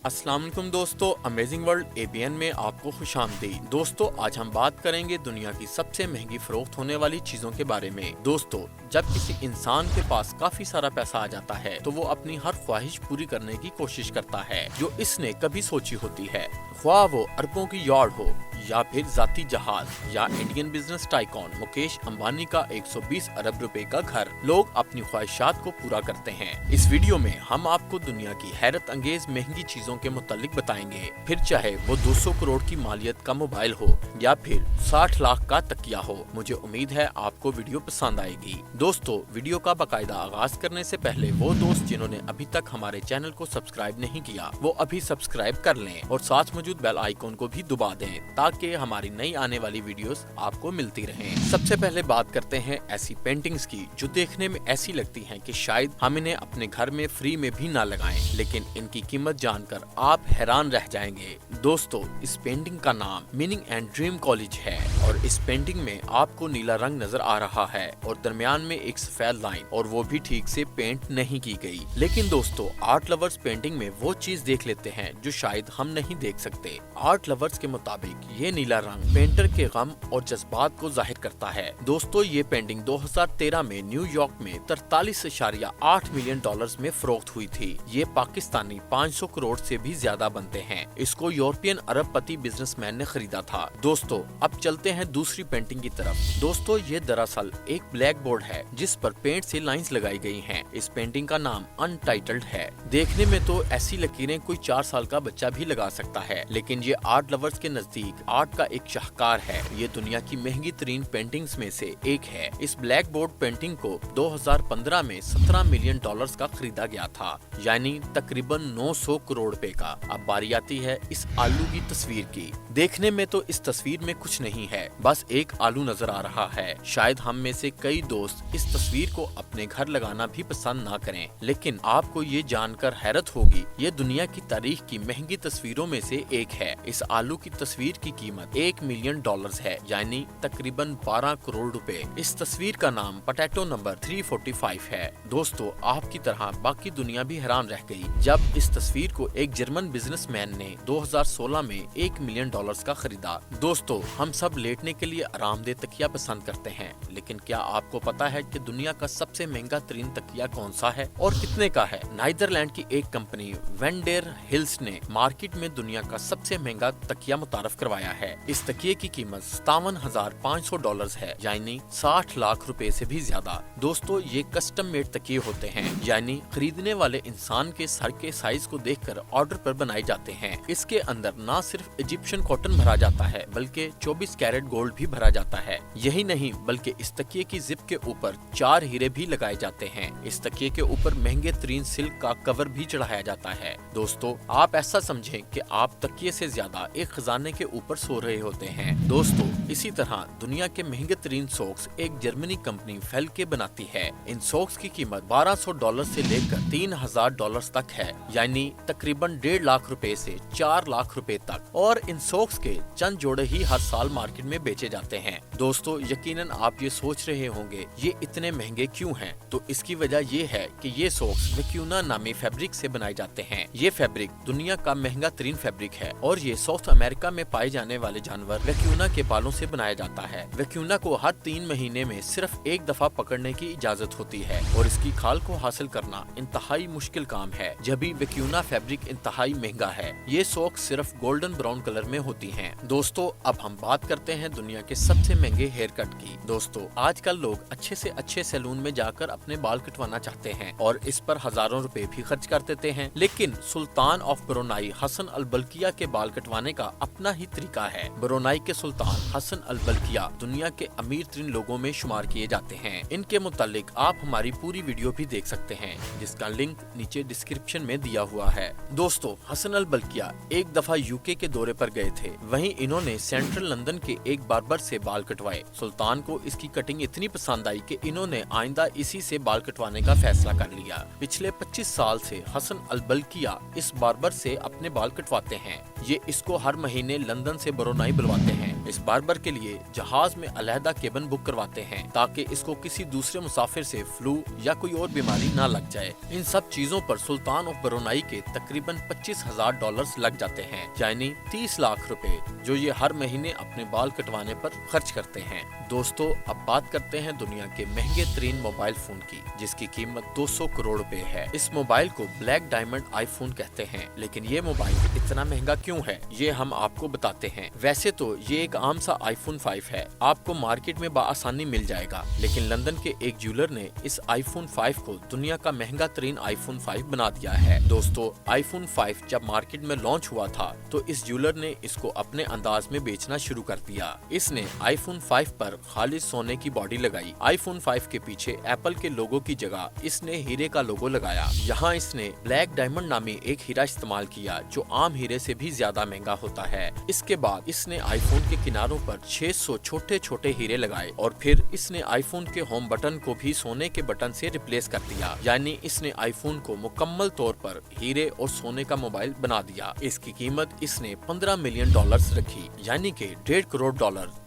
अस्सलाम वालेकुम दोस्तों, अमेजिंग वर्ल्ड एबीएन में आपको खुशामदीद। दोस्तों, आज हम बात करेंगे दुनिया की सबसे महंगी फरोख्त होने वाली चीजों के बारे में। दोस्तों, जब किसी इंसान के पास काफी सारा पैसा आ जाता है तो वो अपनी हर ख्वाहिश पूरी करने की कोशिश करता है जो इसने कभी सोची होती है, ख्वाह वो अरबों की यार्ड हो या फिर जाती जहाज या Indian business tycoon Mukesh Ambani का 120 अरब रुपए का घर। लोग अपनी ख्वाहिशात को पूरा करते हैं। इस वीडियो में हम आपको दुनिया की हैरत अंगेज महंगी चीजों के मुतालिक बताएंगे, फिर चाहे वो 200 करोड़ की मालियत का मोबाइल हो या फिर 60 लाख का तकिया हो। मुझे उम्मीद है आपको वीडियो पसंद आएगी। दोस्तों, वीडियो का बाकायदा आगाज करने से पहले वो दोस्त जिन्होंने अभी तक हमारे चैनल को सब्सक्राइब नहीं किया वो अभी सब्सक्राइब कर लें और साथ मौजूद बेल आइकॉन को भी दबा दें ताकि हमारी नई आने वाली वीडियोस आपको मिलती रहें। सबसे पहले बात करते हैं ऐसी पेंटिंग्स की जो देखने में ऐसी लगती हैं कि शायद हम इन्हें अपने घर में फ्री में भी ना लगाएं, लेकिन इनकी कीमत जानकर आप हैरान रह जाएंगे। दोस्तों, इस पेंटिंग का नाम मीनिंग एंड ड्रीम कॉलेज है और इस पेंटिंग में आपको नीला रंग नजर आ रहा है और दरमियान में एक सफेद लाइन, और वो भी ठीक से पेंट नहीं की गई। लेकिन दोस्तों, आर्ट लवर्स पेंटिंग में वो चीज देख लेते हैं जो शायद हम नहीं देख सकते। आर्ट लवर्स के मुताबिक ये नीला रंग पेंटर के गम और जज्बात को जाहिर करता है। दोस्तों, ये पेंटिंग 2013 में न्यूयॉर्क में 43.8 मिलियन डॉलर्स में फरोख्त हुई थी। ये पाकिस्तानी 500 करोड़ से भी ज्यादा बनते हैं। इसको यूरोपियन अरबपति बिजनेसमैन ने खरीदा था। दोस्तों, अब चलते हैं दूसरी पेंटिंग की तरफ। दोस्तों, ये दरअसल एक ब्लैक बोर्ड है जिस पर पेंट से लाइंस लगाई गई हैं। इस पेंटिंग का नाम अनटाइटल्ड है। देखने में तो ऐसी लकीरें कोई 4 साल का बच्चा भी लगा सकता है, लेकिन ये आर्ट लवर्स के नजदीक आर्ट का एक शाहकार है। ये दुनिया की महंगी तरीन पेंटिंग्स में से एक है। इस ब्लैक बोर्ड पेंटिंग को 2015 में 17 मिलियन डॉलर्स का खरीदा गया था, यानी तकरीबन 900 करोड़ रुपए का। अब बारी आती है इस आलू की तस्वीर की। देखने में तो इस तस्वीर में कुछ नहीं है, बस एक आलू नजर आ रहा है। शायद हम में से कई दोस्त इस तस्वीर को अपने घर लगाना भी पसंद ना करें, लेकिन आपको ये जानकर हैरत होगी ये दुनिया की तारीख की महंगी तस्वीरों में से एक है। इस आलू की तस्वीर की कीमत 1 मिलियन डॉलर्स है, यानी तकरीबन 12 करोड़ रुपए। इस तस्वीर का नाम पोटैटो नंबर 345 है। दोस्तों, आपकी तरह बाकी दुनिया भी हैरान रह गई जब इस तस्वीर को एक जर्मन बिजनेसमैन ने 2016 में 1 मिलियन डॉलर्स का खरीदा। दोस्तों, हम सब लेटने के लिए आरामदेह तकिया पसंद करते हैं, लेकिन क्या आपको पता है कि दुनिया का सबसे महंगा तरीन तकिया कौन सा है और कितने का है? नीदरलैंड की एक कंपनी वैन डेर हिल्स ने मार्केट में दुनिया का सबसे महंगा तकिया मुतारफ करवाया है। इस तकिए की कीमत 57,500 डॉलर्स है, यानी 60 लाख रुपए से भी ज्यादा। दोस्तों, ये कस्टम मेड तकिए होते हैं, यानी खरीदने वाले इंसान के सर के साइज को देखकर ऑर्डर पर बनाए जाते हैं। इसके अंदर न सिर्फ इजिप्शियन कॉटन भरा जाता है बल्कि 24 कैरेट गोल्ड भी भरा जाता है। यही नहीं बल्कि इस तकिए की जिप के ऊपर 4 हीरे भी लगाए जाते हैं। इस तकिए के ऊपर महंगे तरीन सिल्क का कवर भी चढ़ाया जाता है। दोस्तों, आप ऐसा समझें कि आप तकिए से ज्यादा एक खजाने के ऊपर सो रहे होते हैं। दोस्तों, इसी तरह दुनिया के महंगे तरीन सॉक्स एक जर्मनी कंपनी फेल्के बनाती है। इन सॉक्स की कीमत 1200 डॉलर से लेकर 3000 डॉलर तक है, यानी तकरीबन 1.5 लाख रुपए से 4 लाख रुपए तक, और इन सॉक्स के चंद जोड़े ही हर साल मार्केट में बेचे जाते हैं। दोस्तों, यकीनन आप ये सोच रहे होंगे ये इतने महंगे क्यों हैं? तो इसकी वजह ये है कि ये सॉक्स वेक्यूना नामी फैब्रिक से बनाए जाते हैं। ये फैब्रिक दुनिया का महंगा तरीन फैब्रिक है और ये साउथ अमेरिका में पाए जाने वाले जानवर वेक्यूना के बालों से बनाया जाता है। वेक्यूना को हर 3 महीने में सिर्फ एक दफा पकड़ने की इजाजत होती है और इसकी खाल को हासिल करना इंतहाई मुश्किल काम है। जब भी वेक्यूना फैब्रिक इंतहाई महंगा है। ये सॉक्स सिर्फ गोल्डन ब्राउन कलर में होती हैं। दोस्तों, अब हम बात करते हैं दुनिया के सबसे महंगे हेयर कट की। दोस्तों, आजकल लोग अच्छे से अच्छे सैलून में जाकर अपने बाल कटवाना चाहते हैं और इस पर हजारों रुपए भी खर्च कर देते हैं, लेकिन सुल्तान ऑफ ब्रुनाई हसन अल बल्किया के बाल कटवाने का अपना ही तरीका है। ब्रुनाई के सुल्तान हसन अल बल्किया दुनिया के अमीर तरीन लोगों में शुमार किए जाते हैं। इनके मुतालिक आप हमारी पूरी वीडियो भी देख सकते हैं, जिसका लिंक नीचे डिस्क्रिप्शन में दिया हुआ है। दोस्तों, हसन अल बल्किया एक दफा यूके के दौरे पर गए थे। वहीं इन्होंने सेंट्रल लंदन के एक बार्बर से बाल कटवाए। सुल्तान को इसकी कटिंग इतनी पसंद आई कि इन्होंने आइंदा इसी से बाल कटवाने का फैसला कर लिया। पिछले 25 साल से हसन अल बल्किया इस बार्बर से अपने बाल कटवाते हैं। ये इसको हर महीने लंदन से ब्रुनाई बुलवाते हैं इस बार्बर के लिए जहाज में अलहदा केबिन बुक करवाते हैं ताकि इसको किसी दूसरे मुसाफिर से फ्लू या कोई और बीमारी ना लग जाए। इन सब चीजों पर सुल्तान ऑफ ब्रुनाई के तकरीबन $25,000 लग जाते हैं, यानी 30 लाख रुपए, जो ये हर महीने अपने बाल कटवाने पर खर्च करते हैं। दोस्तों, अब बात करते हैं दुनिया के महंगे तरीन मोबाइल फोन की, जिसकी कीमत 200 करोड़ रुपए है। इस मोबाइल को ब्लैक डायमंड आईफोन कहते हैं, लेकिन ये मोबाइल इतना महंगा क्यों है, ये हम आपको बताते हैं। वैसे तो ये एक आम सा iPhone 5 है, आपको मार्केट में बआसानी मिल जाएगा, लेकिन लंदन के एक ज्वेलर ने इस iPhone 5 को दुनिया का महंगा तरीन iPhone 5 बना दिया है। दोस्तों, iPhone 5 जब मार्केट में लॉन्च हुआ था तो इस ज्वेलर ने इसको अपने अंदाज में बेचना शुरू कर दिया। इसने iPhone 5 पर खालिस सोने की बॉडी लगाई। iPhone 5 के पीछे एप्पल के लोगो की जगह इसने हीरे का लोगो लगाया। यहाँ इसने ब्लैक डायमंड नामी एक हीरा इस्तेमाल किया जो आम हीरे से भी ज्यादा महंगा होता है। इसके बाद इसने आईफोन के किनारों पर 600 छोटे छोटे हीरे लगाए और फिर इसने आईफोन के होम बटन को भी सोने के बटन से रिप्लेस कर दिया, यानी इसने आईफोन को मुकम्मल तौर पर हीरे और सोने का मोबाइल बना दिया। इसकी कीमत इसने $15 मिलियन रखी, यानी कि $1.5 करोड़,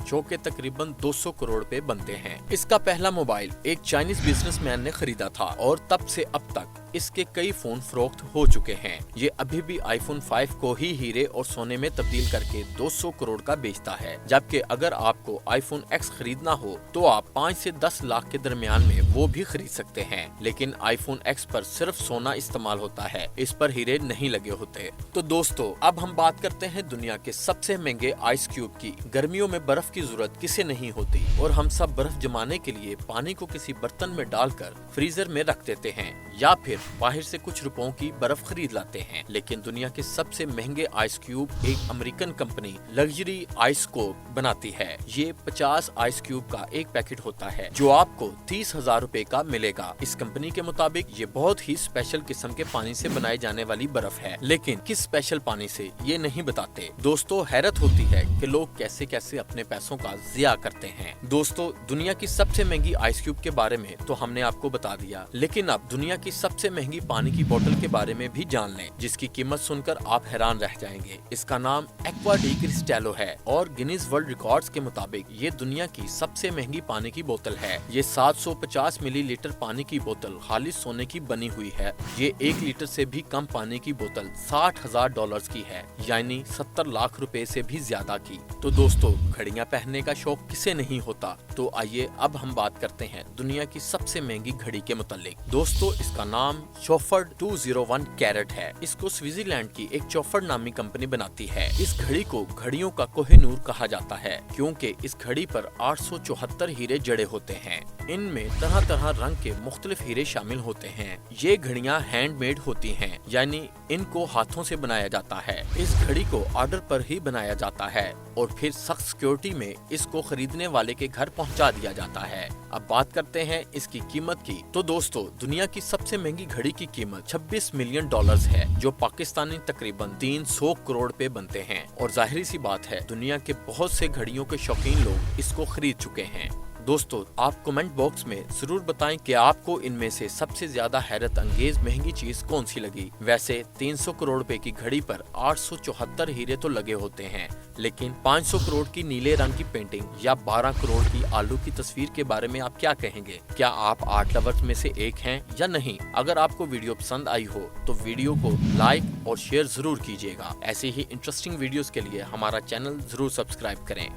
जो के तकरीबन 200 करोड़ रुपए बनते हैं। इसका पहला मोबाइल एक चाइनीज बिजनेसमैन ने खरीदा था और तब से अब तक इसके कई फोन फरोख्त हो चुके हैं। ये अभी भी iPhone 5 को ही हीरे और सोने में तब्दील करके 200 करोड़ का बेचता है, जबकि अगर आपको iPhone X खरीदना हो तो आप 5 से 10 लाख के दरमियान में वो भी खरीद सकते हैं, लेकिन iPhone X पर सिर्फ सोना इस्तेमाल होता है, इस पर हीरे नहीं लगे होते। तो दोस्तों, अब हम बात करते हैं दुनिया के सबसे महंगे आइस क्यूब की। गर्मियों में बर्फ की जरूरत किसे नहीं होती और हम सब बर्फ जमाने के लिए पानी को किसी बर्तन में डालकर फ्रीजर में रख देते हैं या फिर बाहर से कुछ रुपयों की बर्फ खरीद लाते हैं, लेकिन दुनिया के सबसे महंगे आइस क्यूब एक अमेरिकन कंपनी लग्जरी आइस को बनाती है। ये 50 आइस क्यूब का एक पैकेट होता है जो आपको 30,000 रुपए का मिलेगा। इस कंपनी के मुताबिक ये बहुत ही स्पेशल किस्म के पानी से बनाई जाने वाली बर्फ है, लेकिन किस स्पेशल पानी से ये नहीं बताते। दोस्तों, हैरत होती है कि लोग कैसे कैसे अपने पैसों का ज़िया करते हैं। दोस्तों, दुनिया की सबसे महंगी आइस क्यूब के बारे में तो हमने आपको बता दिया, लेकिन अब दुनिया की सबसे महंगी पानी की बोतल के बारे में भी जान लें, जिसकी कीमत सुनकर आप हैरान रह जाएंगे। इसका नाम एक्वा डी क्रिस्टेलो है और गिनीज वर्ल्ड रिकॉर्ड्स के मुताबिक ये दुनिया की सबसे महंगी पानी की बोतल है। ये 750 मिलीलीटर पानी की बोतल खालिस सोने की बनी हुई है। ये 1 लीटर से भी कम पानी की बोतल $60,000 की है, यानी 70 लाख रुपए से भी ज्यादा की। तो दोस्तों, घड़ियां पहनने का शौक किसे नहीं होता। तो आइए अब हम बात करते हैं दुनिया की सबसे महंगी घड़ी के मुतालिक। दोस्तों, इसका नाम चॉफर्ड 201 कैरेट है। इसको स्विट्जरलैंड की एक चॉफर्ड नामी कंपनी बनाती है। इस घड़ी को घड़ियों का कोहिनूर कहा जाता है क्योंकि इस घड़ी पर 874 हीरे जड़े होते हैं। इनमें तरह तरह रंग के मुख्तलिफ हीरे शामिल होते हैं। ये घड़ियां हैंडमेड होती हैं, यानी इनको हाथों से बनाया जाता है। इस घड़ी को ऑर्डर पर ही बनाया जाता है और फिर सख्त सिक्योरिटी में इसको खरीदने वाले के घर पहुंचा दिया जाता है। अब बात करते हैं इसकी कीमत की। तो दोस्तों, दुनिया की सबसे महंगी घड़ी की कीमत $26 मिलियन है, जो पाकिस्तानी तकरीबन 300 करोड़ पे बनते हैं। और जाहिर सी बात है, दुनिया के बहुत से घड़ियों के शौकीन लोग इसको खरीद चुके हैं। दोस्तों, आप कमेंट बॉक्स में जरूर बताएं कि आपको इनमें से सबसे ज्यादा हैरत अंगेज महंगी चीज कौन सी लगी। वैसे 300 करोड़ रुपए की घड़ी पर 874 हीरे तो लगे होते हैं, लेकिन 500 करोड़ की नीले रंग की पेंटिंग या 12 करोड़ की आलू की तस्वीर के बारे में आप क्या कहेंगे? क्या आप आर्ट लवर्स में से एक हैं या नहीं? अगर आपको वीडियो पसंद आई हो तो वीडियो को लाइक और शेयर जरूर कीजिएगा। ऐसे ही इंटरेस्टिंग वीडियोस के लिए हमारा चैनल जरूर सब्सक्राइब करें।